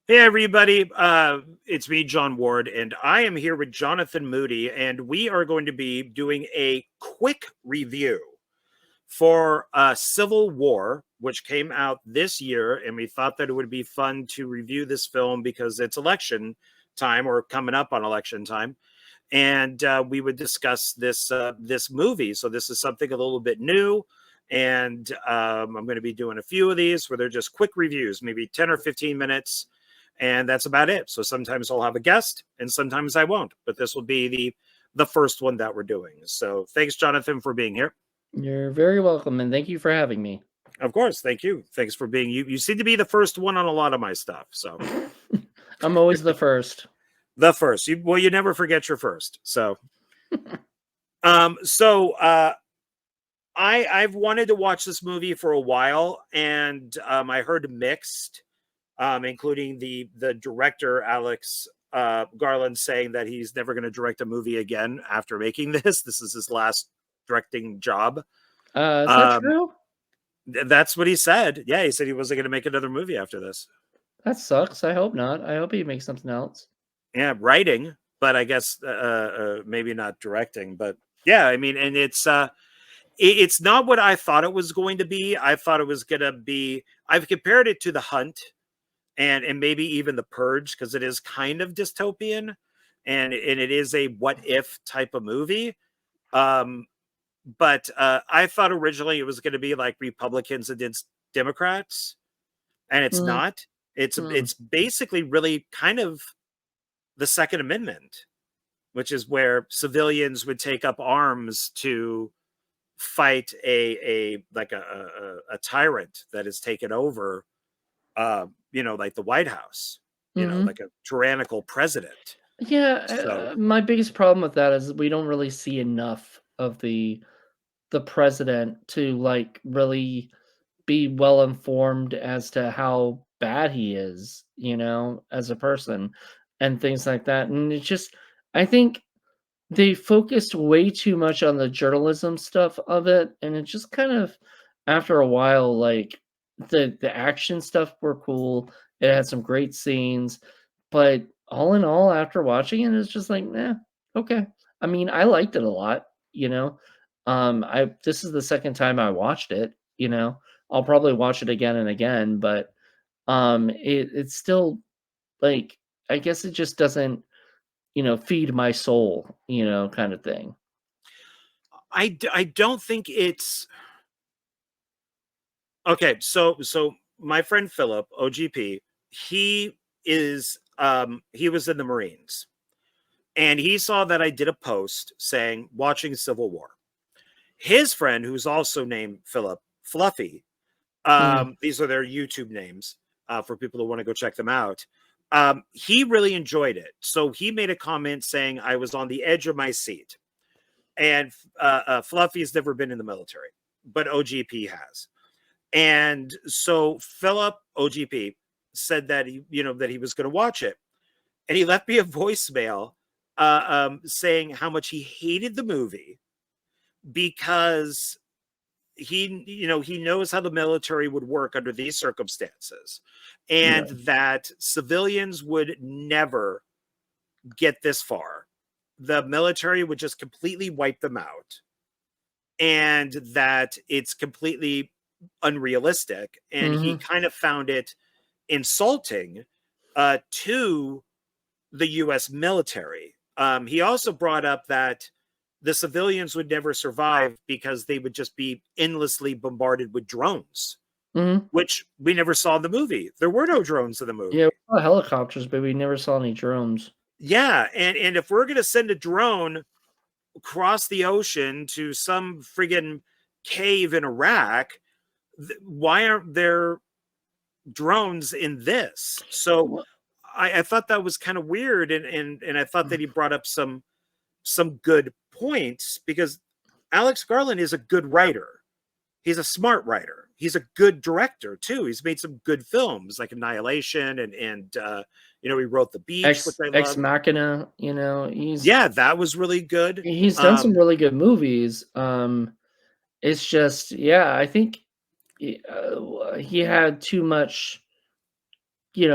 Hey everybody, it's me, John Ward, and I am here with Jonathan Moody, and we are going to be doing a quick review for Civil War, which came out this year, and we thought that it would be fun to review this film because it's election time or coming up on election time, and we would discuss this movie. So this is something a little bit new. And I'm going to be doing a few of these where they're just quick reviews, maybe 10 or 15 minutes. And that's about it. So sometimes I'll have a guest and sometimes I won't. But this will be the first one that we're doing. So thanks, Jonathan, for being here. You're very welcome, and thank you for having me. Of course. Thank you. Thanks for being you. You seem to be the first one on a lot of my stuff. So I'm always the first. The first. You never forget your first. So I've wanted to watch this movie for a while, and I heard mixed, including the director Alex Garland saying that he's never going to direct a movie again after making this. This is his last directing job. Is that true? That's what he said. Yeah, he said he wasn't going to make another movie after this. That sucks. I hope not. I hope he makes something else. Yeah, writing, but I guess maybe not directing. But yeah, I mean, and it's not what I thought it was going to be. I thought it was going to be, I've compared it to The Hunt and maybe even The Purge, because it is kind of dystopian and it is a what if type of movie. But I thought originally it was going to be like Republicans against Democrats, and it's not. It's basically really kind of the Second Amendment, which is where civilians would take up arms to fight a tyrant that has taken over, like the White House, like a tyrannical president. Yeah, So my biggest problem with that is we don't really see enough of the president to like really be well informed as to how bad he is, as a person and things like that. And it's just, I think they focused way too much on the journalism stuff of it, and it just kind of, after a while, like the action stuff were cool. It had some great scenes, but all in all, after watching it, it's just like, okay. I mean, I liked it a lot, this is the second time I watched it, I'll probably watch it again and again, but it's still like, I guess it just doesn't, feed my soul, kind of thing. I don't think it's okay. So my friend Philip, OGP, he was in the Marines, and he saw that I did a post saying watching Civil War. His friend, who's also named Philip, Fluffy, these are their YouTube names for people who want to go check them out. He really enjoyed it. So he made a comment saying I was on the edge of my seat. And Fluffy's never been in the military, but OGP has. And so Philip, OGP, said that he was going to watch it. And he left me a voicemail saying how much he hated the movie because he knows how the military would work under these circumstances, and that civilians would never get this far. The military would just completely wipe them out, and that it's completely unrealistic. And he kind of found it insulting to the U.S. military. He also brought up that the civilians would never survive because they would just be endlessly bombarded with drones, which we never saw in the movie. There were no drones in the movie. Yeah, we saw helicopters, but we never saw any drones. Yeah, and if we're going to send a drone across the ocean to some friggin' cave in Iraq, why aren't there drones in this? So I thought that was kind of weird, and I thought that he brought up some good points, because Alex Garland is a good writer. He's a smart writer. He's a good director too. He's made some good films like Annihilation and he wrote The Beach, which I love. Ex Machina, that was really good. He's done some really good movies. It's just, I think he had too much.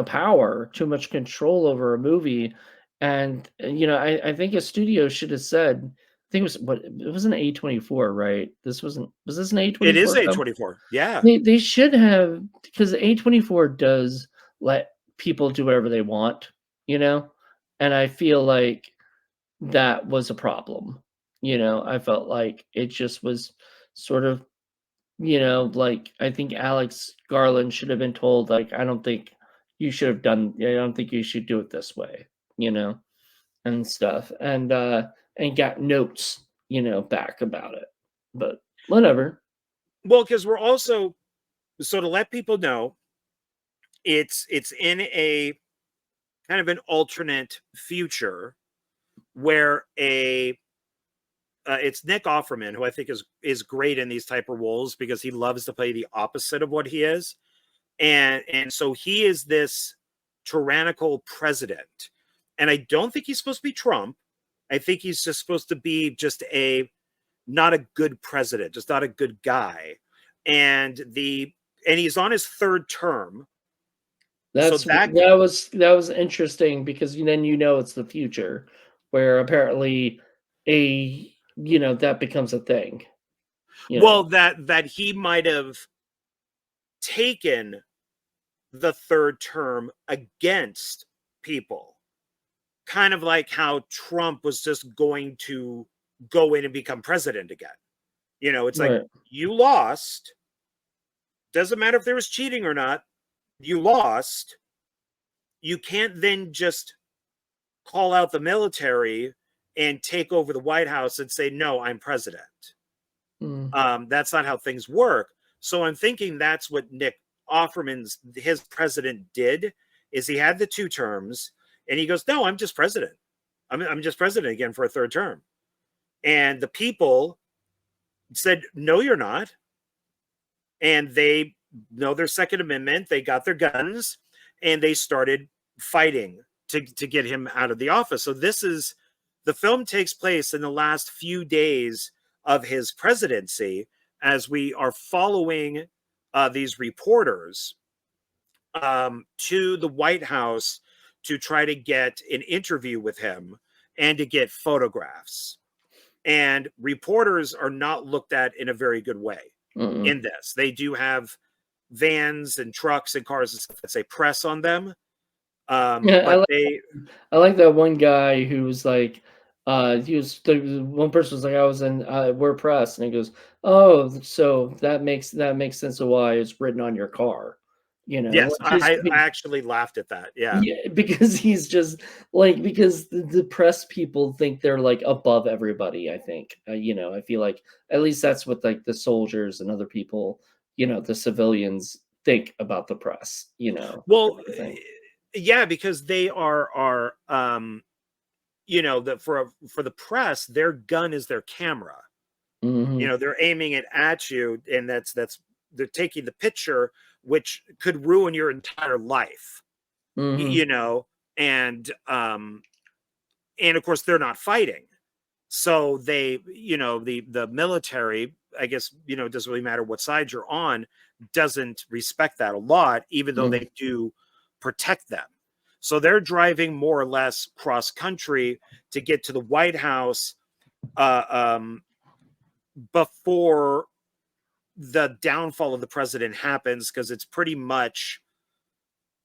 power, too much control over a movie. And I think a studio should have said, I think it was an A24, right? Was this an It is A24 film? A24. Yeah. They should have, because A24 does let people do whatever they want, and I feel like that was a problem. I felt like it just was sort of, like, I think Alex Garland should have been told, like, I don't think I don't think you should do it this way, and stuff. And got notes, back about it. But whatever. Well, because we're also, so to let people know, it's in a kind of an alternate future where it's Nick Offerman, who I think is great in these type of roles because he loves to play the opposite of what he is. And so he is this tyrannical president. And I don't think he's supposed to be Trump. I think he's just supposed to be just not a good president, just not a good guy. And he's on his third term. That was interesting, because then it's the future, where apparently that becomes a thing. Well, that he might have taken the third term against people, kind of like how Trump was just going to go in and become president again. It's like, Right. you lost. Doesn't matter if there was cheating or not. You lost. You can't then just call out the military and take over the White House and say, no, I'm president. That's not how things work. So I'm thinking that's what Nick Offerman's, his president, did, is he had the 2 terms and he goes, no, I'm just president. I'm just president again for a third term. And the people said, no, you're not. And they know their Second Amendment. They got their guns and they started fighting to get him out of the office. So the film takes place in the last few days of his presidency, as we are following these reporters to the White House to try to get an interview with him and to get photographs. And reporters are not looked at in a very good way in this. They do have vans and trucks and cars and stuff that say press on them. I like that one guy who was like, one person was like, I was in we're press, and he goes, oh, so that makes sense of why it's written on your car. Yes, I actually laughed at that. Yeah, because he's just like, because the press people think they're like above everybody. I think I feel like at least that's what like the soldiers and other people, the civilians think about the press. Well, yeah, because they are for the press, their gun is their camera. They're aiming it at you, and that's they're taking the picture, which could ruin your entire life. And of course they're not fighting, so they, the military, I guess, it doesn't really matter what side you're on, doesn't respect that a lot, even though they do protect them. So they're driving more or less cross country to get to the White House before the downfall of the president happens, because it's pretty much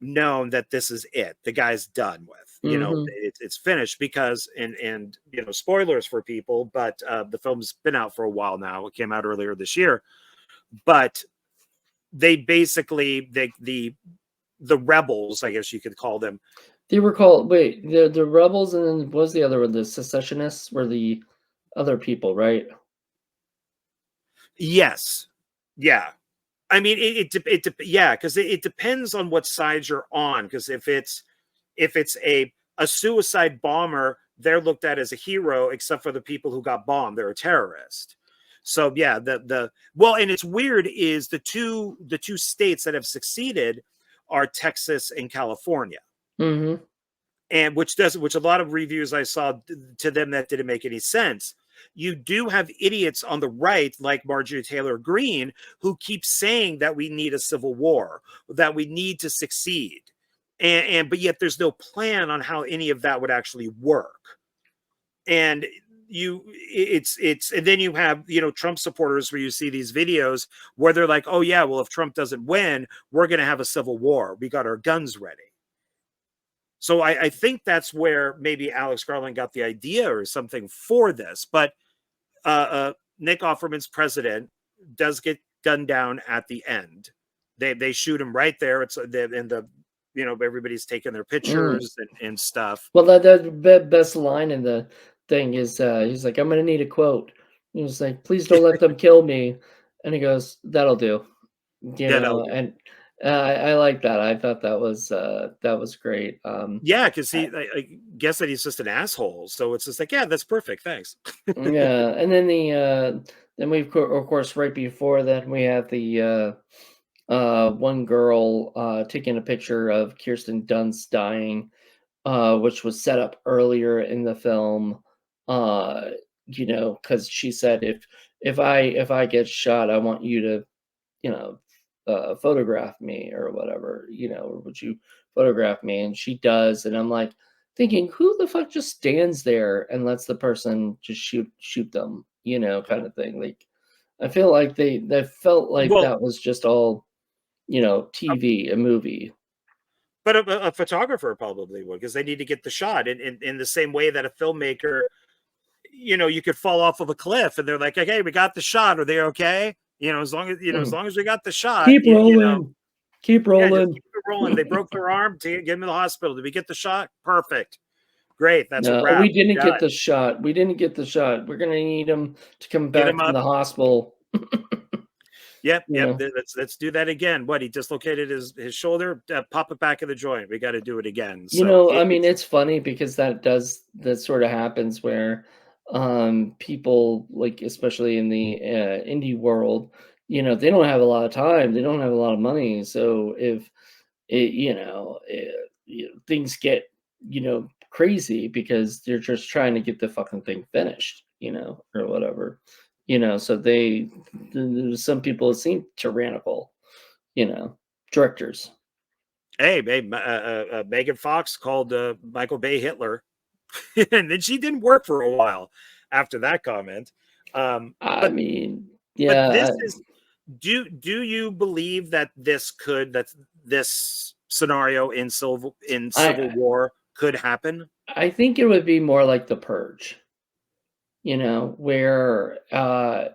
known that this is it. The guy's done with. It's finished, because and spoilers for people, but the film's been out for a while now. It came out earlier this year, but they basically the rebels, I guess you could call them. They were called, the rebels, and then what was the other one? The secessionists were the other people, right? Yes. Yeah. I mean, yeah, because it depends on what side you're on. Because if it's a suicide bomber, they're looked at as a hero, except for the people who got bombed. They're a terrorist. So yeah, well, and it's weird is the two states that have succeeded are Texas and California. And which a lot of reviews I saw to them, that didn't make any sense. You do have idiots on the right, like Marjorie Taylor Greene, who keep saying that we need a civil war, that we need to succeed. but yet there's no plan on how any of that would actually work. And and then you have, Trump supporters where you see these videos where they're like, oh yeah, well, if Trump doesn't win, we're going to have a civil war. We got our guns ready. So I think that's where maybe Alex Garland got the idea or something for this. But Nick Offerman's president does get gunned down at the end. They shoot him right there. It's in the, everybody's taking their pictures and stuff. Well, the best line in the thing is he's like, I'm gonna need a quote. He was like, please don't let them kill me. And he goes, that'll do. And I like that. I thought that was great. Yeah, because I guess that he's just an asshole. So it's just like, yeah, that's perfect. Thanks. Yeah, and then then we of course right before that we have the one girl taking a picture of Kirsten Dunst dying, which was set up earlier in the film. Because she said if I get shot, I want you to photograph me or whatever, or would you photograph me? And she does, and I'm like thinking, who the fuck just stands there and lets the person just shoot them, kind of thing. Like, I feel like they felt like that was just all, TV, a movie. But a photographer probably would, because they need to get the shot in the same way that a filmmaker, you could fall off of a cliff and they're like, okay, we got the shot. Are they okay? As long as we got the shot, keep rolling. Keep rolling. Yeah, just keep it rolling. They broke their arm to get them to the hospital. Did we get the shot? Perfect. Great. That's a wrap. We didn't get the shot. We didn't get the shot. We're gonna need him to come back from the hospital. Yep. Let's do that again. What, he dislocated his shoulder? Pop it back in the joint. We got to do it again. So, I mean, it's funny because that sort of happens where people, like, especially in the indie world, they don't have a lot of time, they don't have a lot of money, so if things get crazy because they're just trying to get the fucking thing finished, or whatever, so some people seem tyrannical, directors. Hey, Megan Fox called Michael Bay Hitler. And then she didn't work for a while after that comment. I mean, yeah. But this is. Do you believe that this scenario in Civil War could happen? I think it would be more like The Purge. Where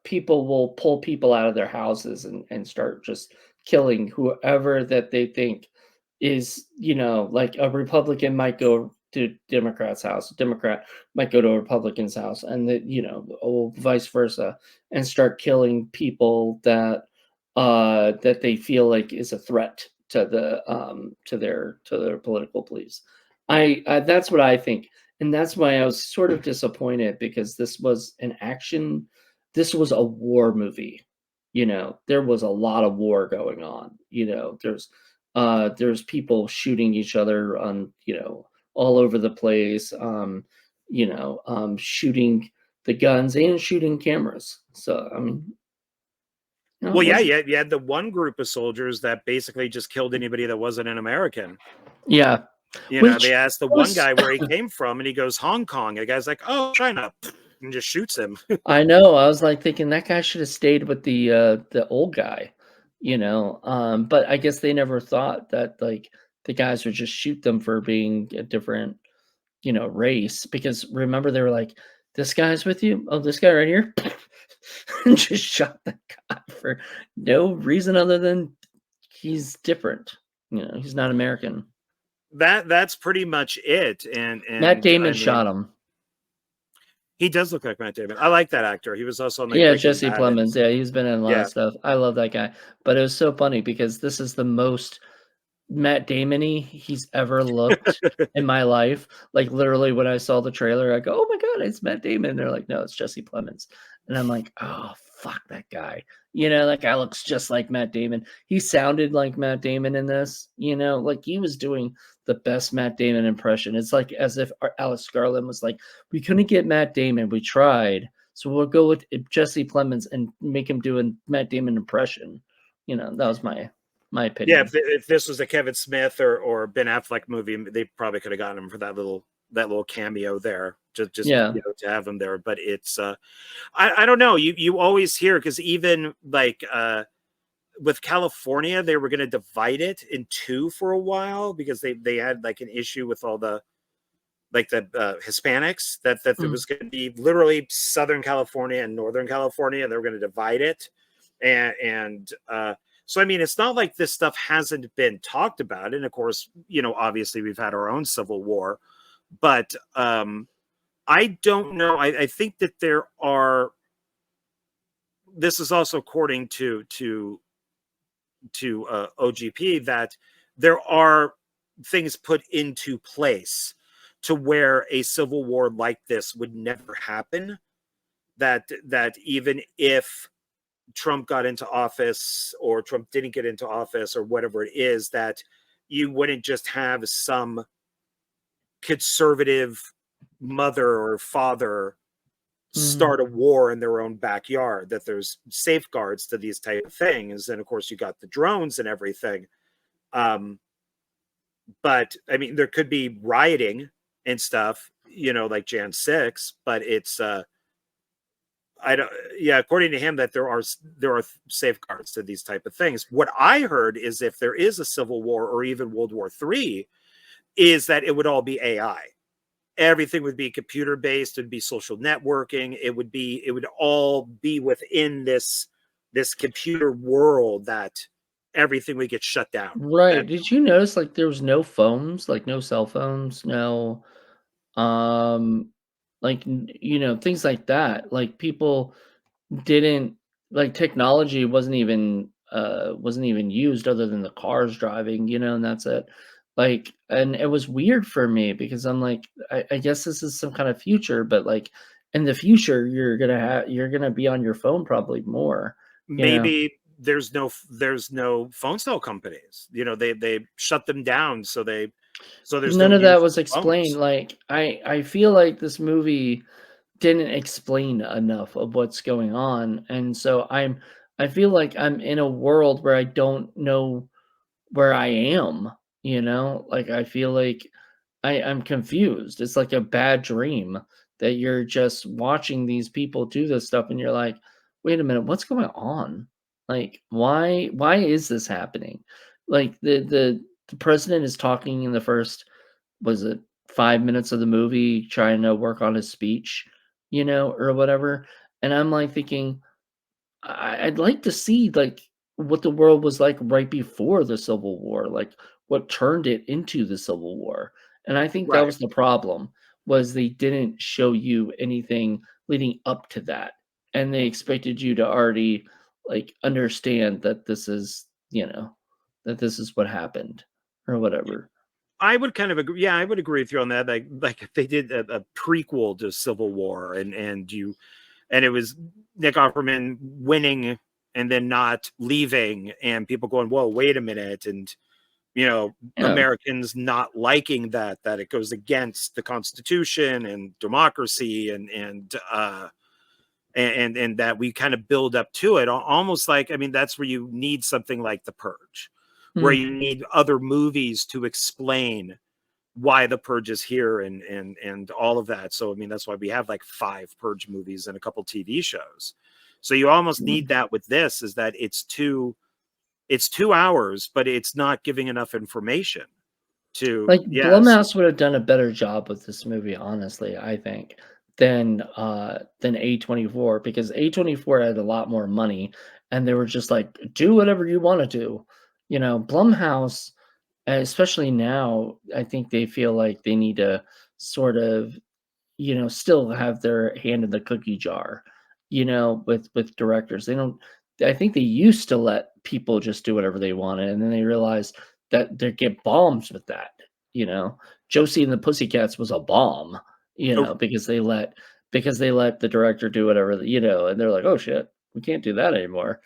people will pull people out of their houses and start just killing whoever that they think is, like a Republican might go to Democrat's house, a Democrat might go to a Republican's house, and vice versa, and start killing people that that they feel like is a threat to their political beliefs. That's what I think, and that's why I was sort of disappointed, because this was this was a war movie. There was a lot of war going on. There's people shooting each other on all over the place, shooting the guns and shooting cameras. So, I mean, well, yeah, you had the one group of soldiers that basically just killed anybody that wasn't an American. Yeah. They asked the one guy where he came from, and he goes, Hong Kong. And the guy's like, oh, China, and just shoots him. I know. I was like thinking that guy should have stayed with the old guy, but I guess they never thought that, like, the guys would just shoot them for being a different, race. Because remember, they were like, this guy's with you? Oh, this guy right here? And just shot the guy for no reason other than he's different. He's not American. That's pretty much it. And Matt Damon shot him. He does look like Matt Damon. I like that actor. He was also on Jesse Plemons. Yeah, he's been in a lot of stuff. I love that guy. But it was so funny because this is the most Matt Damon-y he's ever looked in my life. Like, literally, when I saw the trailer, I go, oh my God, it's Matt Damon. They're like, no, it's Jesse Plemons. And I'm like, oh, fuck that guy. That guy looks just like Matt Damon. He sounded like Matt Damon in this, like he was doing the best Matt Damon impression. It's like as if Alex Garland was like, we couldn't get Matt Damon. We tried. So we'll go with Jesse Plemons and make him do a Matt Damon impression. That was my my Yeah, opinion. if this was a Kevin Smith or Ben Affleck movie, they probably could have gotten him for that little cameo there, just Yeah. to have him there. But it's I don't know. You always hear, because even like with California, they were going to divide it in two for a while because they had like an issue with all the Hispanics, that there Mm. was going to be literally Southern California and Northern California, and they were going to divide it. And so, I mean, it's not like this stuff hasn't been talked about. And of course, obviously we've had our own civil war, but I don't know. I think that there are, this is also according to OGP, that there are things put into place to where a civil war like this would never happen. That even if Trump got into office or Trump didn't get into office or whatever it is, that you wouldn't just have some conservative mother or father Mhm. start a war in their own backyard, that there's safeguards to these type of things. And of course you got the drones and everything. um but I mean, there could be rioting and stuff, like Jan 6, but it's I don't yeah, according to him, that there are safeguards to these type of things. What I heard is if there is a civil war or even World War III, is that it would all be AI. Everything would be computer based, it'd be social networking, it would all be within this computer world, that everything would get shut down. Right. That Did you notice, like, there was no phones, like, no cell phones, no, um, like, things like that. Like, people didn't like, technology wasn't even used other than the cars driving, and that's it. Like, and it was weird for me because I'm like, I guess this is some kind of future, but, like, in the future, you're gonna be on your phone probably more, you know? maybe there's no phone cell companies. They shut them down, so But there's no none of that use was of explained. phones. Like, I feel like this movie didn't explain enough of what's going on, and so I feel like I'm in a world where I don't know where I am, Like, I feel like I'm confused. It's like a bad dream that you're just watching these people do this stuff and you're like, "Wait a minute, what's going on? Like, why is this happening?" Like, the president is talking in the first, was it 5 minutes of the movie, trying to work on his speech, or whatever, and I'm, like, thinking, I'd like to see, like, what the world was like right before the Civil War, like, what turned it into the Civil War, and I think that Right. was the problem, was they didn't show you anything leading up to that, and they expected you to already, like, understand that this is what happened or whatever. I would kind of agree. Yeah, I would agree with you on that. Like if they did a prequel to Civil War, and it was Nick Offerman winning and then not leaving, and people going, "Whoa, wait a minute," and Yeah. Americans not liking that it goes against the Constitution and democracy, and that we kind of build up to it, almost like, I mean, that's where you need something like The Purge, where Mm. you need other movies to explain why the Purge is here, and all of that. So I mean, that's why we have like 5 Purge movies and a couple TV shows. So you almost need Mm. that with this, is that it's 2 hours, but it's not giving enough information to, Like, yes. Blumhouse would have done a better job with this movie, honestly, I think, than A24, because A24 had a lot more money, and they were just like, "Do whatever you wanna do." Blumhouse, especially now, I think they feel like they need to sort of, still have their hand in the cookie jar, with directors. They don't I think they used to let people just do whatever they wanted, and then they realized that they get bombs with that, you know? Josie and the Pussycats was a bomb, Oh, because they let the director do whatever, and they're like, "Oh shit, we can't do that anymore."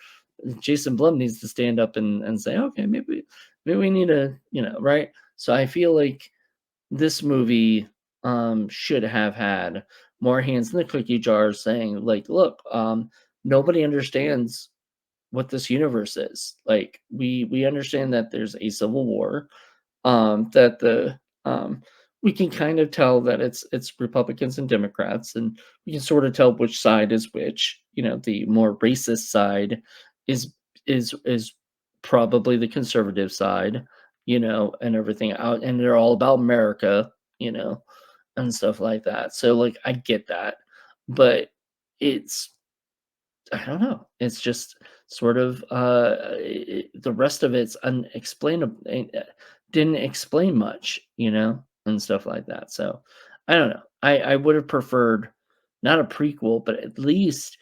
Jason Blum needs to stand up and say, "Okay, maybe we need to," right? So I feel like this movie should have had more hands in the cookie jar, saying like, look, nobody understands what this universe is. Like we understand that there's a civil war, that the we can kind of tell that it's Republicans and Democrats, and we can sort of tell which side is which. You know, the more racist side is is probably the conservative side, you know, and everything out, and they're all about America, you know, and stuff like that. So like I get that, but it's I don't know. It's just sort of the rest of it's unexplainable. Didn't explain much, you know, and stuff like that. So I don't know. I would have preferred not a prequel, but at least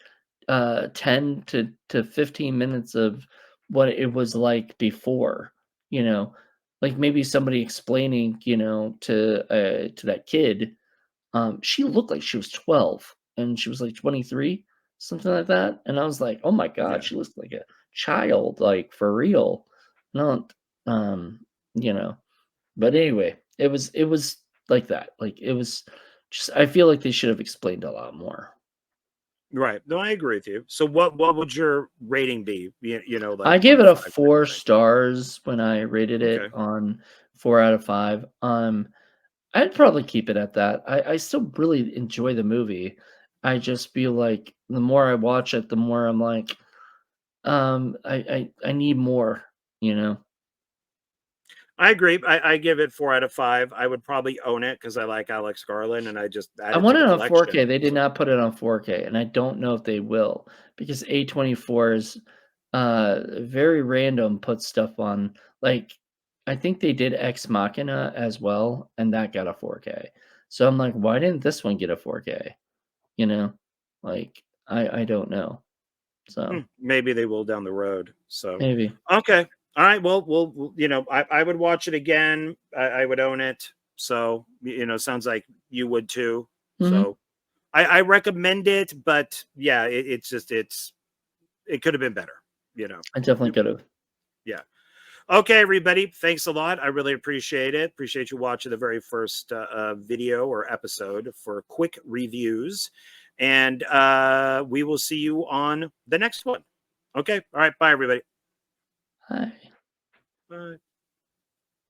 10 to 15 minutes of what it was like before, you know, like maybe somebody explaining, you know, to that kid. She looked like she was 12 and she was like 23, something like that. And I was like, "Oh my god, Yeah. she looks like a child, like for real." Not um, you know. But anyway, it was like that. Like it was just I feel like they should have explained a lot more. Right. No, I agree with you. So what would your rating be? You know, like I gave one it to a five type 4 of thing. stars when I rated it Okay. on 4 out of 5. I'd probably keep it at that. I still really enjoy the movie. I just feel like the more I watch it, the more I'm like, I need more, you know? I agree. I give it 4 out of 5. I would probably own it because I like Alex Garland and I just add I it to want the it on 4K. collection. They did So not put it on 4K, and I don't know if they will because A24's very random put stuff on. Like, I think they did Ex Machina as well, and that got a 4K. So I'm like, why didn't this one get a 4K? You know? Like, I don't know. So maybe they will down the road. So maybe. okay. All right. Well, you know, I would watch it again. I would own it. So you know, sounds like you would too. Mhm. So I recommend it, but yeah, it's just it could have been better. You know, I definitely could have. yeah. Okay, everybody. Thanks a lot. I really appreciate it. Appreciate you watching the very first video or episode for quick reviews. And we will see you on the next one. Okay. All right. Bye, everybody. Hi. Bye.